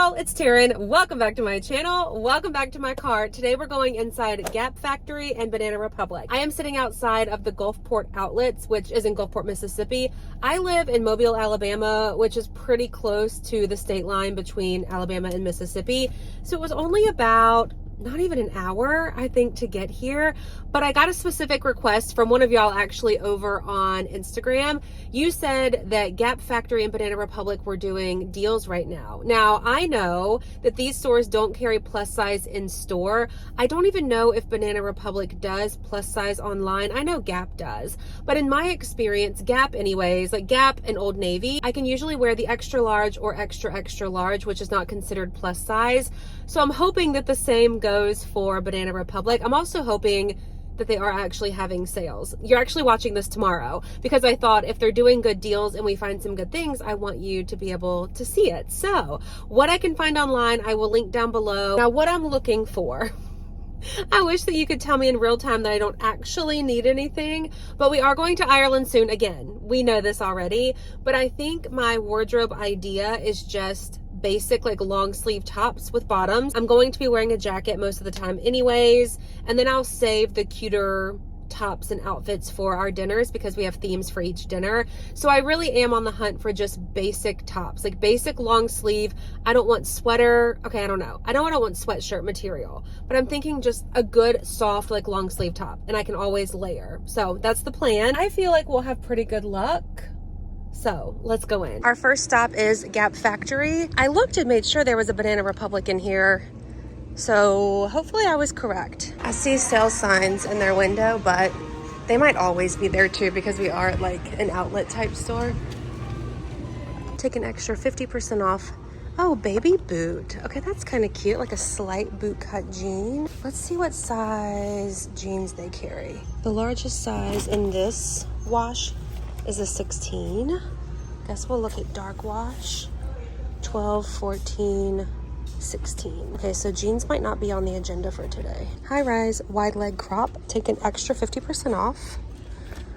y'all, it's Taren. Welcome back to my channel. Welcome back to my car. Today we're going inside Gap Factory and Banana Republic. I am sitting outside of the Gulfport Outlets, which is in Gulfport, Mississippi. I live in Mobile, Alabama, which is pretty close to the state line between Alabama and Mississippi. So it was only about not even an hour, I think, to get here. But I got a specific request from one of y'all actually over on Instagram. You said that Gap Factory and Banana Republic were doing deals right now. Now, I know that these stores don't carry plus size in store. I don't even know if Banana Republic does plus size online. I know Gap does. But in my experience, Gap anyways, like Gap and Old Navy, I can usually wear the extra large or extra large, which is not considered plus size. So I'm hoping that the same goes for Banana Republic. I'm also hoping that they are actually having sales. You're actually watching this tomorrow because I thought if they're doing good deals and we find some good things, I want you to be able to see it. So what I can find online, I will link down below. Now, what I'm looking for, I wish that you could tell me in real time that I don't actually need anything, but we are going to Ireland soon again. We know this already, but I think my wardrobe idea is just basic like long sleeve tops with bottoms. I'm going to be wearing a jacket most of the time anyways, and then I'll save the cuter tops and outfits for our dinners because we have themes for each dinner. So I really am on the hunt for just basic tops, like basic long sleeve. I don't want sweater. Okay, I don't know. I don't want sweatshirt material, but I'm thinking just a good soft like long sleeve top, and I can always layer. So that's the plan. I feel like we'll have pretty good luck. So let's go in. Our first stop is Gap Factory. I looked and made sure there was a Banana Republic in here. So hopefully I was correct. I see sale signs in their window, but they might always be there too because we are at like an outlet type store. Take an extra 50% off. Oh, baby boot. Okay, that's kind of cute, like a slight boot cut jean. Let's see what size jeans they carry. The largest size in this wash is a 16. Guess we'll look at dark wash. 12, 14, 16. Okay, so jeans might not be on the agenda for today. High rise wide leg crop. Take an extra 50% off.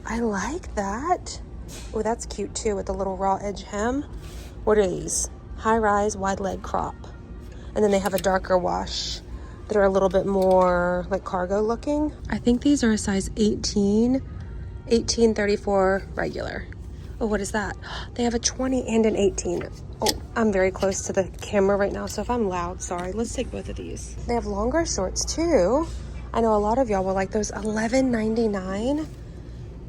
I like that. Oh, that's cute too with the little raw edge hem. What are these? High rise wide leg crop. And then they have a darker wash that are a little bit more like cargo looking. I think these are a size 18. 1834 regular. Oh, what is that? They have a 20 and an 18. Oh, I'm very close to the camera right now, so if I'm loud, sorry. Let's take both of these. They have longer shorts too. I know a lot of y'all will like those. $11.99,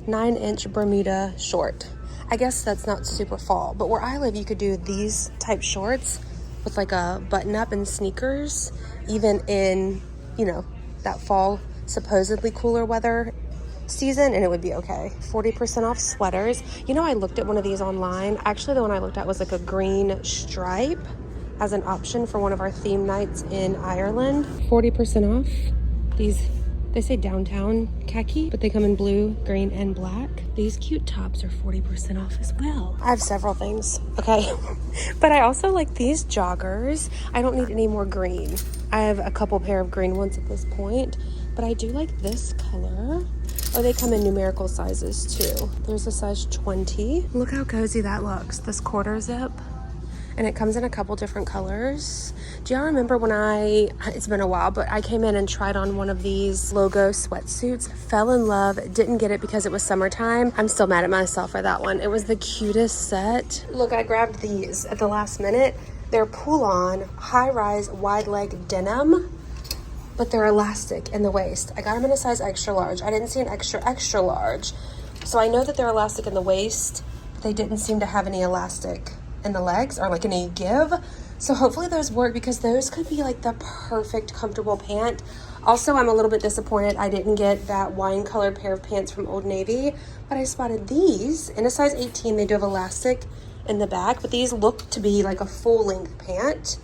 9-inch Bermuda short. I guess that's not super fall, but where I live, you could do these type shorts with like a button up and sneakers, even in, you know, that fall, supposedly cooler weather season, and it would be okay. 40% off sweaters. You know, I looked at one of these online. Actually, the one I looked at was like a green stripe as an option for one of our theme nights in Ireland. 40% off. These, they say downtown khaki, but they come in blue, green, and black. These cute tops are 40% off as well. I have several things, okay? But I also like these joggers. I don't need any more green. I have a couple pair of green ones at this point, but I do like this color. Oh, they come in numerical sizes too. There's a size 20. Look how cozy that looks. This quarter zip. And it comes in a couple different colors. Do y'all remember when it's been a while, but I came in and tried on one of these logo sweatsuits, fell in love, didn't get it because it was summertime. I'm still mad at myself for that one. It was the cutest set. Look, I grabbed these at the last minute. They're pull-on, high-rise, wide-leg denim, but they're elastic in the waist. I got them in a size extra large. I didn't see an extra large. So I know that they're elastic in the waist, but they didn't seem to have any elastic in the legs or like any give. So hopefully those work because those could be like the perfect comfortable pant. Also, I'm a little bit disappointed I didn't get that wine colored pair of pants from Old Navy, but I spotted these in a size 18. They do have elastic in the back, but these look to be like a full length pant.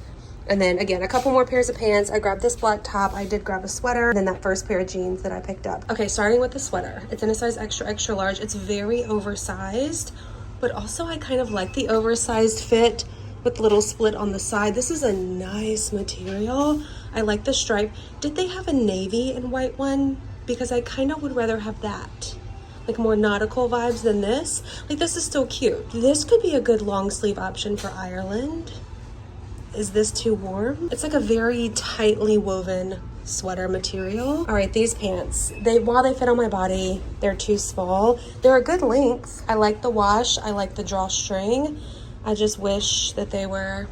And then again, a couple more pairs of pants. I grabbed this black top. I did grab a sweater. And then that first pair of jeans that I picked up. Okay, starting with the sweater. It's in a size extra large. It's very oversized, but also I kind of like the oversized fit with little split on the side. This is a nice material. I like the stripe. Did they have a navy and white one? Because I kind of would rather have that. Like more nautical vibes than this. Like this is still cute. This could be a good long sleeve option for Ireland. is this too warm? It's like a very tightly woven sweater material. All right, these pants, while they fit on my body, they're too small. They're a good length. I like the wash. I like the drawstring. I just wish that they were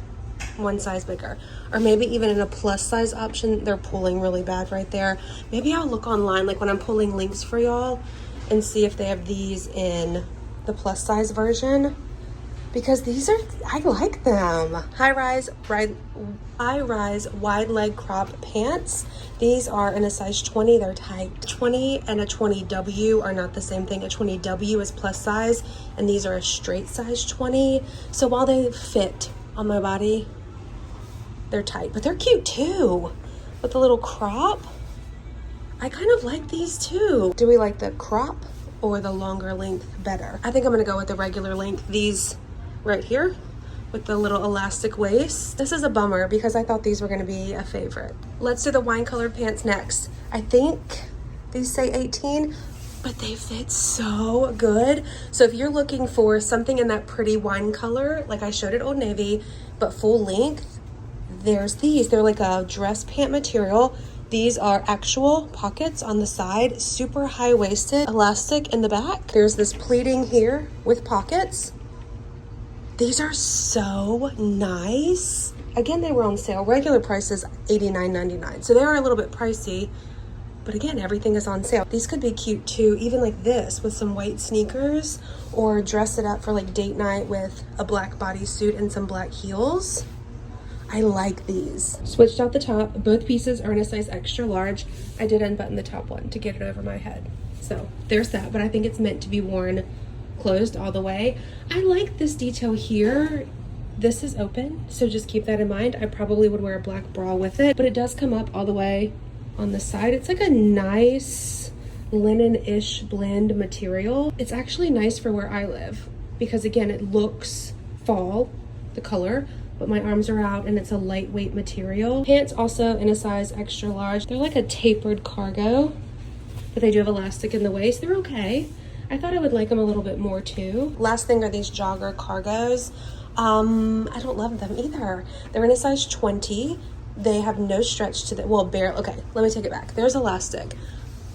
one size bigger, or maybe even in a plus size option. They're pulling really bad right there. Maybe I'll look online, like when I'm pulling links for y'all, and see if they have these in the plus size version, because these are, I like them. High rise wide leg crop pants. These are in a size 20. They're tight. 20 and a 20W are not the same thing. A 20W is plus size, and these are a straight size 20. So while they fit on my body, they're tight, but they're cute too. With the little crop, I kind of like these too. Do we like the crop or the longer length better? I think I'm gonna go with the regular length. These right here with the little elastic waist. This is a bummer because I thought these were gonna be a favorite. Let's do the wine colored pants next. I think these say 18, but they fit so good. So if you're looking for something in that pretty wine color, like I showed at Old Navy, but full length, there's these. They're like a dress pant material. These are actual pockets on the side, super high-waisted, elastic in the back. There's this pleating here with pockets. These are so nice. Again, they were on sale. Regular price is $89.99, so they are a little bit pricey, but again, everything is on sale. These could be cute too, even like this with some white sneakers, or dress it up for like date night with a black bodysuit and some black heels. I like these. Switched out the top. Both pieces are in a size extra large. I did unbutton the top one to get it over my head. So there's that, but I think it's meant to be worn closed all the way. I like this detail here. This is open, so just keep that in mind. I probably would wear a black bra with it, but it does come up all the way on the side. It's like a nice linen-ish blend material. It's actually nice for where I live because again, it looks fall, the color, but my arms are out and it's a lightweight material. Pants also in a size extra large. They're like a tapered cargo, but they do have elastic in the waist. They're okay. I thought I would like them a little bit more too. Last thing are these jogger cargos. I don't love them either. They're in a size 20. They have no stretch to them. Well, barely. Okay, let me take it back. There's elastic,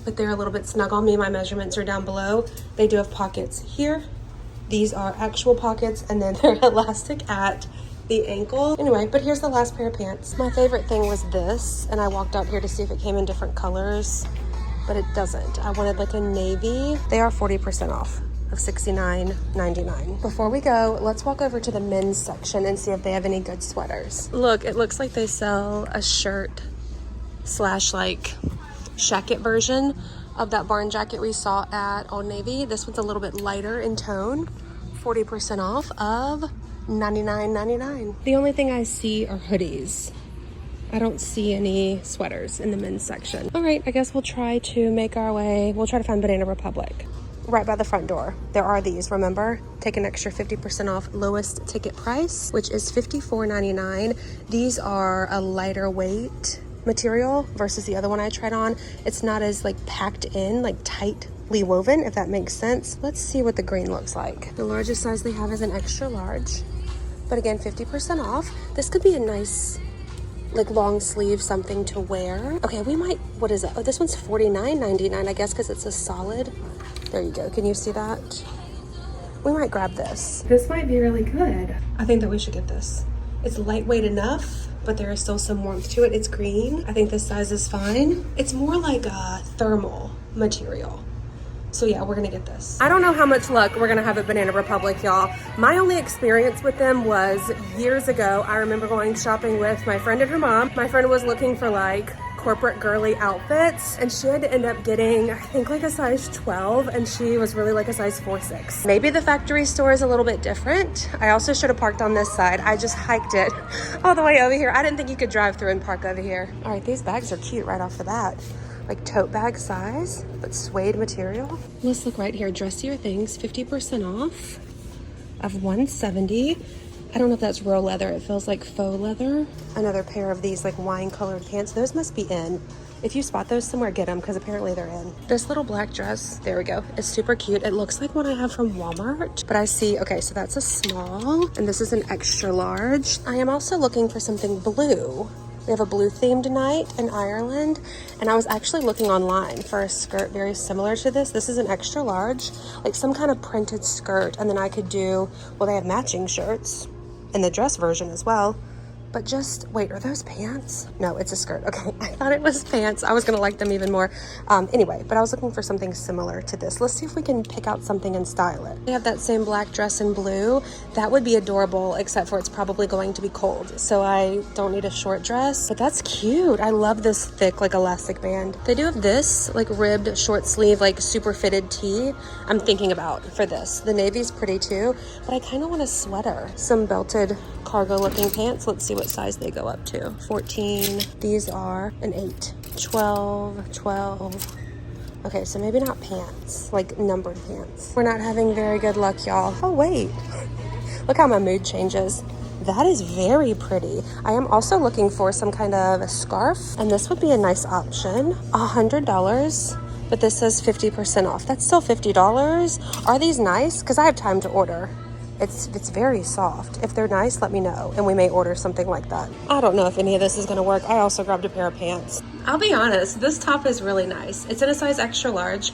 but they're a little bit snug on me. My measurements are down below. They do have pockets here. These are actual pockets, and then they're elastic at the ankle. Anyway, but here's the last pair of pants. My favorite thing was this, and I walked out here to see if it came in different colors, but it doesn't. I wanted like a navy. They are 40% off of $69.99. Before we go, let's walk over to the men's section and see if they have any good sweaters. Look, it looks like they sell a shirt slash like jacket version of that barn jacket we saw at Old Navy. This one's a little bit lighter in tone, 40% off of $99.99. The only thing I see are hoodies. I don't see any sweaters in the men's section. All right, I guess we'll try to make our way. We'll try to find Banana Republic. Right by the front door, there are these, remember? Take an extra 50% off lowest ticket price, which is $54.99. These are a lighter weight material versus the other one I tried on. It's not as like packed in, like tightly woven, if that makes sense. Let's see what the green looks like. The largest size they have is an extra large, but again, 50% off. This could be a nice like long sleeve something to wear. Okay, we might, what is it? Oh, this one's $49.99, I guess, because it's a solid. There you go. Can you see that? We might grab this. This might be really good. I think that we should get this. It's lightweight enough, but there is still some warmth to it. It's green. I think this size is fine. It's more like a thermal material. So yeah, we're gonna get this. I don't know how much luck we're gonna have at Banana Republic, y'all. My only experience with them was years ago. I remember going shopping with my friend and her mom. My friend was looking for like corporate girly outfits, and she had to end up getting, I think, like a size 12, and she was really like a size 4-6. Maybe the factory store is a little bit different. I also should have parked on this side. I just hiked it all the way over here. I didn't think you could drive through and park over here. All right, these bags are cute right off the bat. Like tote bag size, but suede material. Let's look right here. Dressier Things, 50% off of $170. I don't know if that's real leather. It feels like faux leather. Another pair of these like wine colored pants. Those must be in. If you spot those somewhere, get them because apparently they're in. This little black dress, there we go, is super cute. It looks like one I have from Walmart, but I see, okay, so that's a small and this is an extra large. I am also looking for something blue. We have a blue themed night in Ireland, and I was actually looking online for a skirt very similar to this. This is an extra large, like some kind of printed skirt, and then I could do, well, they have matching shirts in the dress version as well. But just, wait, are those pants? No, it's a skirt. Okay, I thought it was pants. I was gonna like them even more. Anyway, but I was looking for something similar to this. Let's see if we can pick out something and style it. They have that same black dress in blue. That would be adorable, except for it's probably going to be cold. So I don't need a short dress, but that's cute. I love this thick, like elastic band. They do have this, like ribbed short sleeve, like super fitted tee. I'm thinking about for this. The navy's pretty too, but I kind of want a sweater. Some belted cargo looking pants. Let's see what size they go up to. 14. These are an 8. 12. Okay, so maybe not pants, like numbered pants. We're not having very good luck, y'all. Oh, wait. Look how my mood changes. That is very pretty. I am also looking for some kind of a scarf, and this would be a nice option. $100, but this says 50% off. That's still $50. Are these nice? Because I have time to order. It's very soft. If they're nice, let me know, and we may order something like that. I don't know if any of this is gonna work. I also grabbed a pair of pants. I'll be honest, this top is really nice. It's in a size extra large,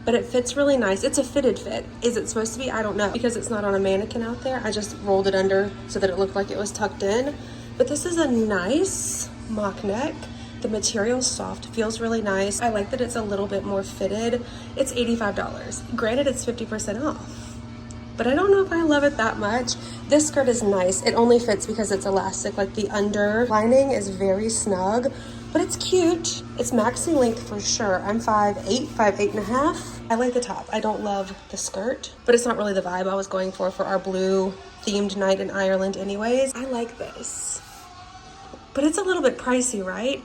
but it fits really nice. It's a fitted fit. Is it supposed to be? I don't know, because it's not on a mannequin out there. I just rolled it under so that it looked like it was tucked in. But this is a nice mock neck. The material's soft, feels really nice. I like that it's a little bit more fitted. It's $85. Granted, it's 50% off. But I don't know if I love it that much. This skirt is nice. It only fits because it's elastic. Like the under lining is very snug, but it's cute. It's maxi length for sure. I'm 5'8", 5'8.5". I like the top. I don't love the skirt, but it's not really the vibe I was going for our blue themed night in Ireland anyways. I like this, but it's a little bit pricey, right?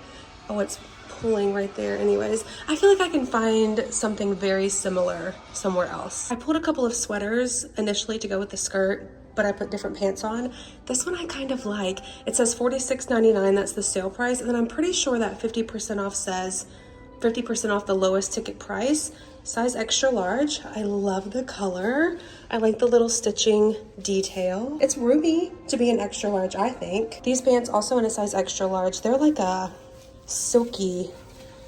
Oh, it's pulling right there anyways. I feel like I can find something very similar somewhere else. I pulled a couple of sweaters initially to go with the skirt, but I put different pants on. This one I kind of like. It says $46.99, that's the sale price, and then I'm pretty sure that 50% off says 50% off the lowest ticket price. Size extra large. I love the color. I like the little stitching detail. It's roomy to be an extra large, I think. These pants also in a size extra large. They're like a silky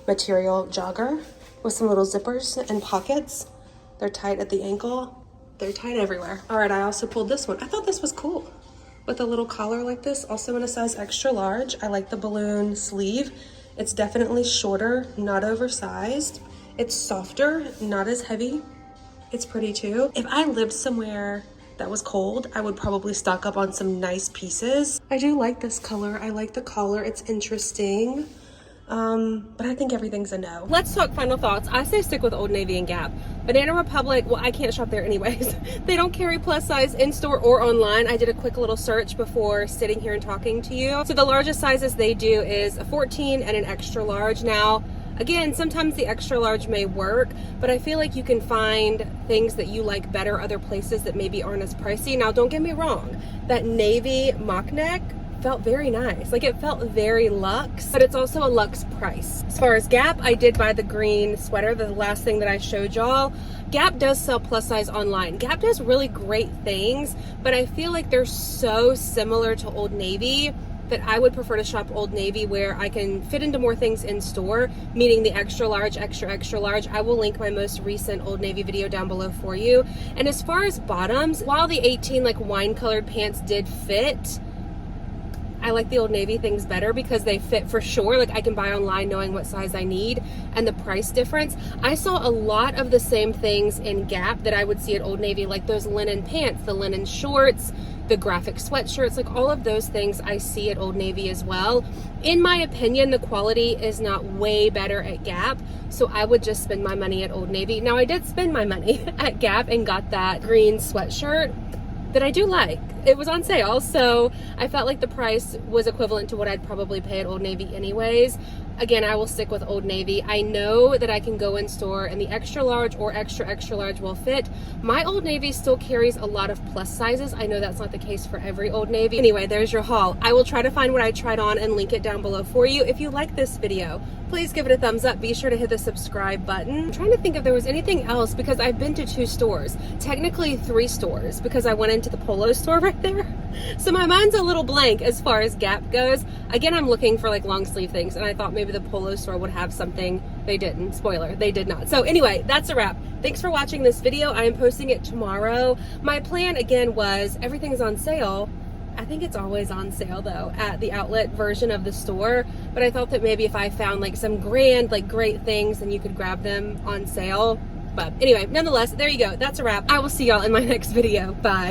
material jogger with some little zippers and pockets. They're tight at the ankle. They're tight everywhere. All right, I also pulled this one. I thought this was cool with a little collar like this, also in a size extra large. I like the balloon sleeve. It's definitely shorter, not oversized. It's softer, not as heavy. It's pretty too. If I lived somewhere that was cold, I would probably stock up on some nice pieces. I do like this color. I like the collar. It's interesting. But I think everything's a no. Let's talk final thoughts. I say stick with Old Navy and Gap. Banana Republic, well, I can't shop there anyways. They don't carry plus size in store or online. I did a quick little search before sitting here and talking to you. So the largest sizes they do is a 14 and an extra large. Now, again, sometimes the extra large may work, but I feel like you can find things that you like better other places that maybe aren't as pricey. Now, don't get me wrong. That navy mock neck felt very nice. Like, it felt very luxe, but it's also a luxe price. As far as Gap, I did buy the green sweater, the last thing that I showed y'all. Gap does sell plus size online. Gap does really great things, but I feel like they're so similar to Old Navy that I would prefer to shop Old Navy where I can fit into more things in store, meaning the extra large, extra large. I will link my most recent Old Navy video down below for you. And as far as bottoms, while the 18 like wine colored pants did fit, I like the Old Navy things better because they fit for sure. Like, I can buy online knowing what size I need and the price difference. I saw a lot of the same things in Gap that I would see at Old Navy, like those linen pants, the linen shorts, the graphic sweatshirts, like all of those things I see at Old Navy as well. In my opinion, the quality is not way better at Gap, so I would just spend my money at Old Navy. Now, I did spend my money at Gap and got that green sweatshirt that I do like. It was on sale, so I felt like the price was equivalent to what I'd probably pay at Old Navy anyways. again, I will stick with Old Navy. I know that I can go in store and the extra large or extra large will fit. My Old Navy still carries a lot of plus sizes. I know that's not the case for every Old Navy. Anyway, there's your haul. I will try to find what I tried on and link it down below for you. If you like this video, please give it a thumbs up. Be sure to hit the subscribe button. I'm trying to think if there was anything else because I've been to 2 stores, technically 3 stores, because I went into the Polo store right there. So my mind's a little blank as far as Gap goes. Again, I'm looking for like long sleeve things and I thought maybe the Polo store would have something. They didn't. Spoiler, they did not. So anyway, that's a wrap. Thanks for watching this video. I am posting it tomorrow. My plan again was everything's on sale. I think it's always on sale though at the outlet version of the store, but I thought that maybe if I found like some grand, like great things, then you could grab them on sale. But anyway, nonetheless, there you go. That's a wrap. I will see y'all in my next video. Bye.